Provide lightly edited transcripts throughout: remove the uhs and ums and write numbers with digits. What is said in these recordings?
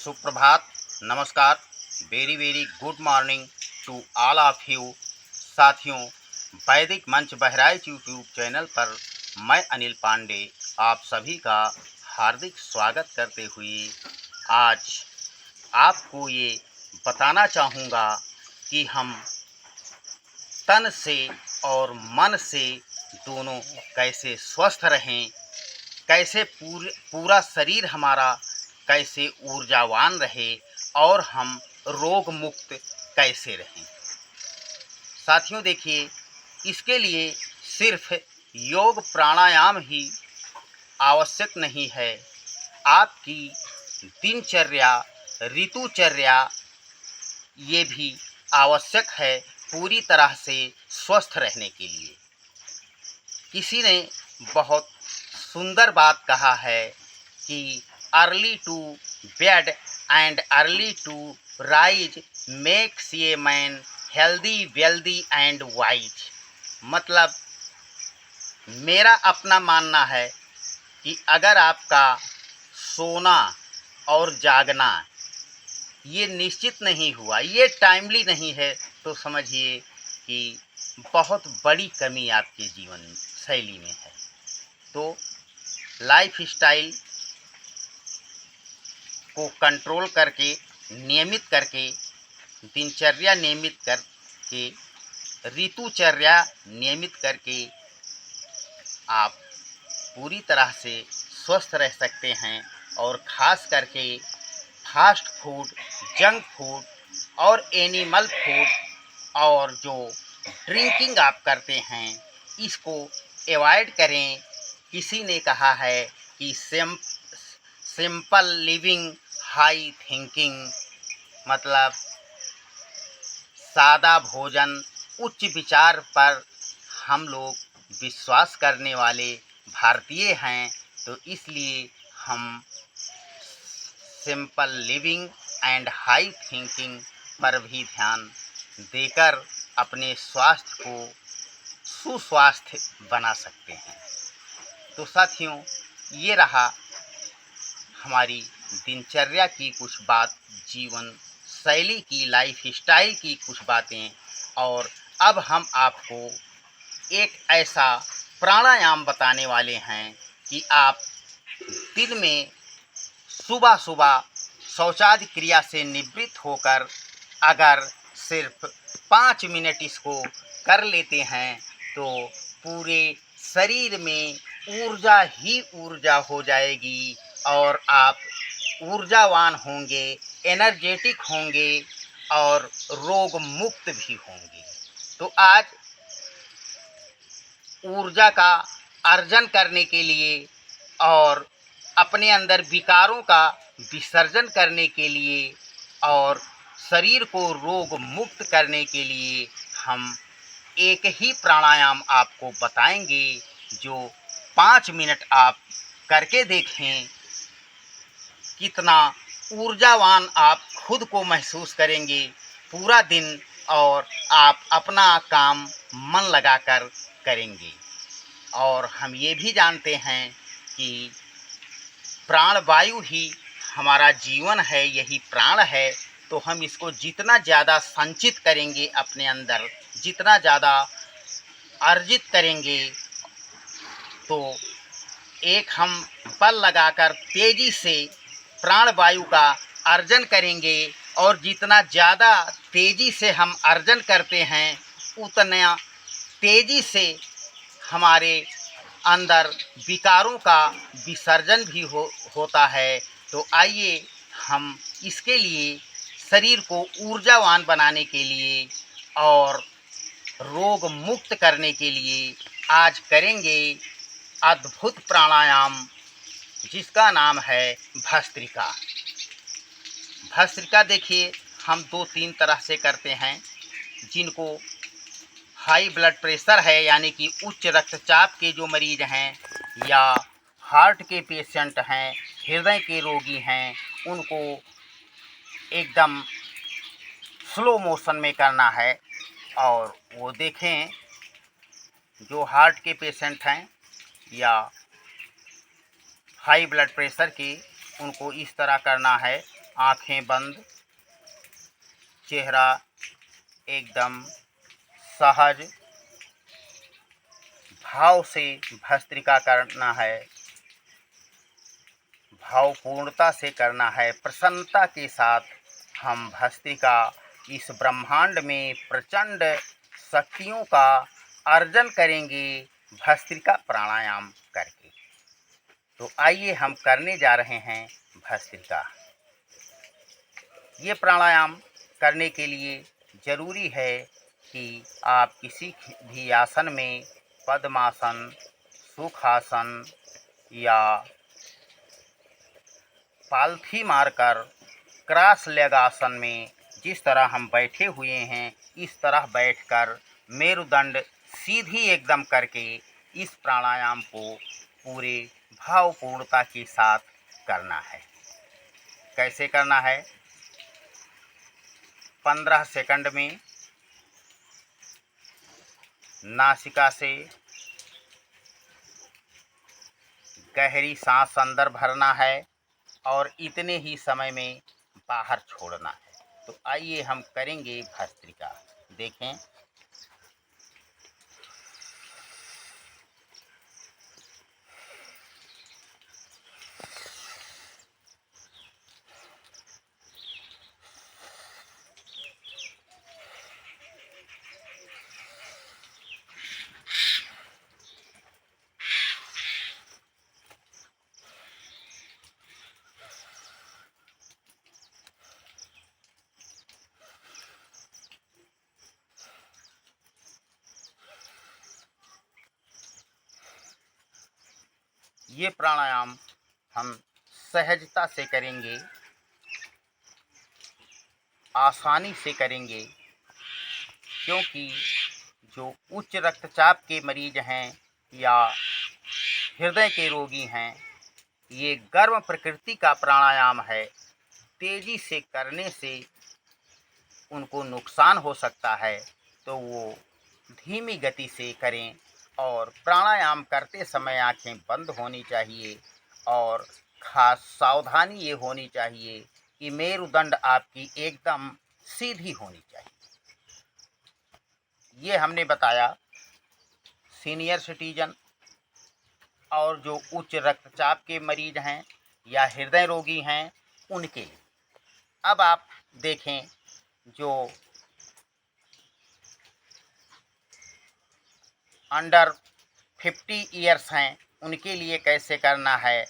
सुप्रभात, नमस्कार, very very good morning to all of you. साथियों, वैदिक मंच बहराइच यूट्यूब चैनल पर मैं अनिल पांडे आप सभी का हार्दिक स्वागत करते हुए आज आपको ये बताना चाहूँगा कि हम तन से और मन से दोनों कैसे स्वस्थ रहें, कैसे पूरा शरीर हमारा कैसे ऊर्जावान रहे और हम रोग मुक्त कैसे रहें। साथियों देखिए, इसके लिए सिर्फ योग प्राणायाम ही आवश्यक नहीं है, आपकी दिनचर्या, ऋतुचर्या ये भी आवश्यक है पूरी तरह से स्वस्थ रहने के लिए। किसी ने बहुत सुंदर बात कहा है कि early to bed and early to rise makes a man healthy wealthy and wise. मतलब मेरा अपना मानना है कि अगर आपका सोना और जागना ये निश्चित नहीं हुआ, ये टाइमली नहीं है, तो समझिए कि बहुत बड़ी कमी आपके जीवन शैली में है। तो लाइफ स्टाइल को कंट्रोल करके, नियमित करके, दिनचर्या नियमित करके, ऋतुचर्या नियमित करके आप पूरी तरह से स्वस्थ रह सकते हैं। और ख़ास करके फास्ट फूड, जंक फूड और एनिमल फूड और जो ड्रिंकिंग आप करते हैं, इसको अवॉइड करें। किसी ने कहा है कि सिंपल लिविंग हाई थिंकिंग, मतलब सादा भोजन उच्च विचार पर हम लोग विश्वास करने वाले भारतीय हैं, तो इसलिए हम simple living and high thinking पर भी ध्यान देकर अपने स्वास्थ्य को सुस्वास्थ्य बना सकते हैं। तो साथियों, ये रहा हमारी दिनचर्या की कुछ बात, जीवन शैली की, लाइफ स्टाइल की कुछ बातें। और अब हम आपको एक ऐसा प्राणायाम बताने वाले हैं कि आप दिन में सुबह सुबह शौचादि क्रिया से निवृत्त होकर अगर सिर्फ 5 मिनट इसको कर लेते हैं तो पूरे शरीर में ऊर्जा ही ऊर्जा हो जाएगी और आप ऊर्जावान होंगे, एनर्जेटिक होंगे और रोग मुक्त भी होंगे। तो आज ऊर्जा का अर्जन करने के लिए और अपने अंदर विकारों का विसर्जन करने के लिए और शरीर को रोग मुक्त करने के लिए हम एक ही प्राणायाम आपको बताएंगे, जो 5 मिनट आप करके देखें। कितना ऊर्जावान आप खुद को महसूस करेंगे पूरा दिन, और आप अपना काम मन लगाकर करेंगे। और हम ये भी जानते हैं कि प्राणवायु ही हमारा जीवन है, यही प्राण है। तो हम इसको जितना ज़्यादा संचित करेंगे अपने अंदर, जितना ज़्यादा अर्जित करेंगे, तो एक हम बल लगाकर तेज़ी से प्राणवायु का अर्जन करेंगे। और जितना ज़्यादा तेज़ी से हम अर्जन करते हैं, उतना तेज़ी से हमारे अंदर विकारों का विसर्जन भी होता है। तो आइए हम इसके लिए शरीर को ऊर्जावान बनाने के लिए और रोग मुक्त करने के लिए आज करेंगे अद्भुत प्राणायाम, जिसका नाम है भस्त्रिका। भस्त्रिका देखिए, हम 2-3 तरह से करते हैं। जिनको हाई ब्लड प्रेशर है, यानी कि उच्च रक्तचाप के जो मरीज हैं, या हार्ट के पेशेंट हैं, हृदय के रोगी हैं, उनको एकदम स्लो मोशन में करना है। और वो देखें, जो हार्ट के पेशेंट हैं या हाई ब्लड प्रेशर के, उनको इस तरह करना है आंखें बंद, चेहरा एकदम सहज भाव से भस्त्रिका करना है, भावपूर्णता से करना है। प्रसन्नता के साथ हम भस्त्रिका इस ब्रह्मांड में प्रचंड शक्तियों का अर्जन करेंगे भस्त्रिका प्राणायाम करके। तो आइए हम करने जा रहे हैं भस्त्रिका। ये प्राणायाम करने के लिए ज़रूरी है कि आप किसी भी आसन में, पद्मासन, सुखासन या पालथी मारकर क्रॉस लेग आसन में जिस तरह हम बैठे हुए हैं, इस तरह बैठकर मेरुदंड सीधी एकदम करके इस प्राणायाम को पूरे भावपूर्णता के साथ करना है। कैसे करना है? 15 सेकंड में नासिका से गहरी सांस अंदर भरना है और इतने ही समय में बाहर छोड़ना है। तो आइए हम करेंगे भस्त्रिका। देखें, ये प्राणायाम हम सहजता से करेंगे, आसानी से करेंगे, क्योंकि जो उच्च रक्तचाप के मरीज हैं या हृदय के रोगी हैं, ये गर्म प्रकृति का प्राणायाम है। तेज़ी से करने से उनको नुकसान हो सकता है, तो वो धीमी गति से करें और प्राणायाम करते समय आंखें बंद होनी चाहिए और खास सावधानी ये होनी चाहिए कि मेरुदंड आपकी एकदम सीधी होनी चाहिए। ये हमने बताया सीनियर सिटीजन और जो उच्च रक्तचाप के मरीज हैं या हृदय रोगी हैं उनके लिए। अब आप देखें, जो अंडर 50 ईयर्स हैं उनके लिए कैसे करना है।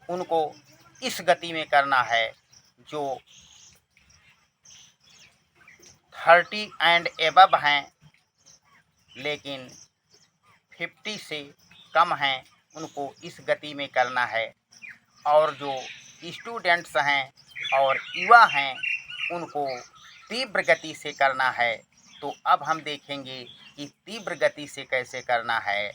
उनको इस गति में करना है जो 30 एंड एबव हैं, लेकिन 50 से कम हैं, उनको इस गति में करना है। और जो स्टूडेंट्स हैं और युवा हैं उनको तीव्र गति से करना है। तो अब हम देखेंगे कि तीव्र गति से कैसे करना है।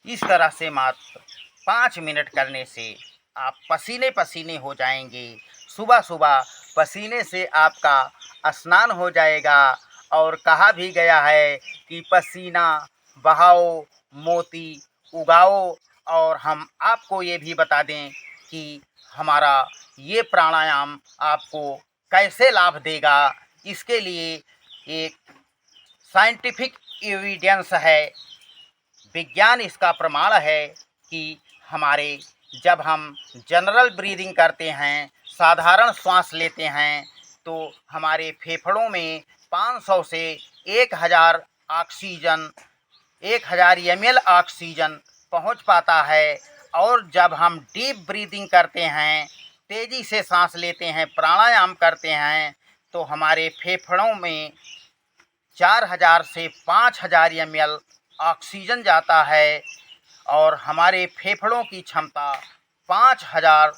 इस तरह से मात्र 5 मिनट करने से आप पसीने पसीने हो जाएंगे। सुबह सुबह पसीने से आपका स्नान हो जाएगा। और कहा भी गया है कि पसीना बहाओ मोती उगाओ। और हम आपको ये भी बता दें कि हमारा ये प्राणायाम आपको कैसे लाभ देगा। इसके लिए एक साइंटिफिक एविडेंस है, विज्ञान इसका प्रमाण है कि हमारे जब हम जनरल ब्रीदिंग करते हैं, साधारण श्वास लेते हैं, तो हमारे फेफड़ों में 500 से 1000 ऑक्सीजन 1000 ml ऑक्सीजन पहुंच पाता है। और जब हम डीप ब्रीदिंग करते हैं, तेज़ी से सांस लेते हैं, प्राणायाम करते हैं, तो हमारे फेफड़ों में 4000 से 5000 ml ऑक्सीजन जाता है और हमारे फेफड़ों की क्षमता 5000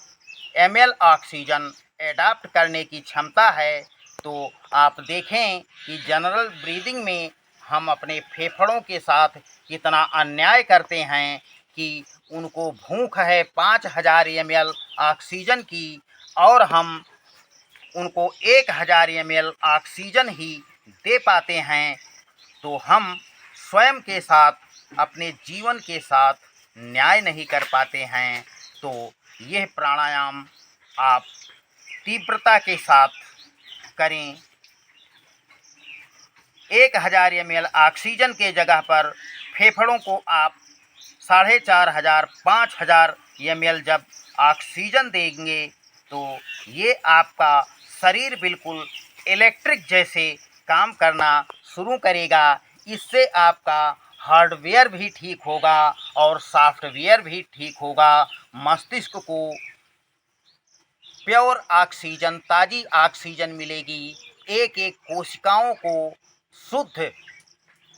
ml ऑक्सीजन एडाप्ट करने की क्षमता है। तो आप देखें कि जनरल ब्रीदिंग में हम अपने फेफड़ों के साथ कितना अन्याय करते हैं कि उनको भूख है 5000 ml ऑक्सीजन की और हम उनको 1000 ml ऑक्सीजन ही दे पाते हैं। तो हम स्वयं के साथ, अपने जीवन के साथ न्याय नहीं कर पाते हैं। तो यह प्राणायाम आप तीव्रता के साथ करें। 1000 ml ऑक्सीजन के जगह पर फेफड़ों को आप 4500 5000 ml जब ऑक्सीजन देंगे, तो ये आपका शरीर बिल्कुल इलेक्ट्रिक जैसे काम करना शुरू करेगा। इससे आपका हार्डवेयर भी ठीक होगा और सॉफ्टवेयर भी ठीक होगा। मस्तिष्क को प्योर ऑक्सीजन, ताज़ी ऑक्सीजन मिलेगी। एक एक कोशिकाओं को शुद्ध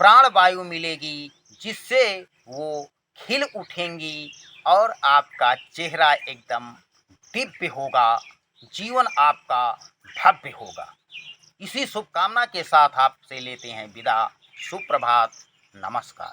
प्राणवायु मिलेगी, जिससे वो खिल उठेंगी और आपका चेहरा एकदम दिव्य होगा, जीवन आपका भव्य होगा। इसी शुभकामना के साथ आपसे लेते हैं विदा। सुप्रभात, नमस्कार।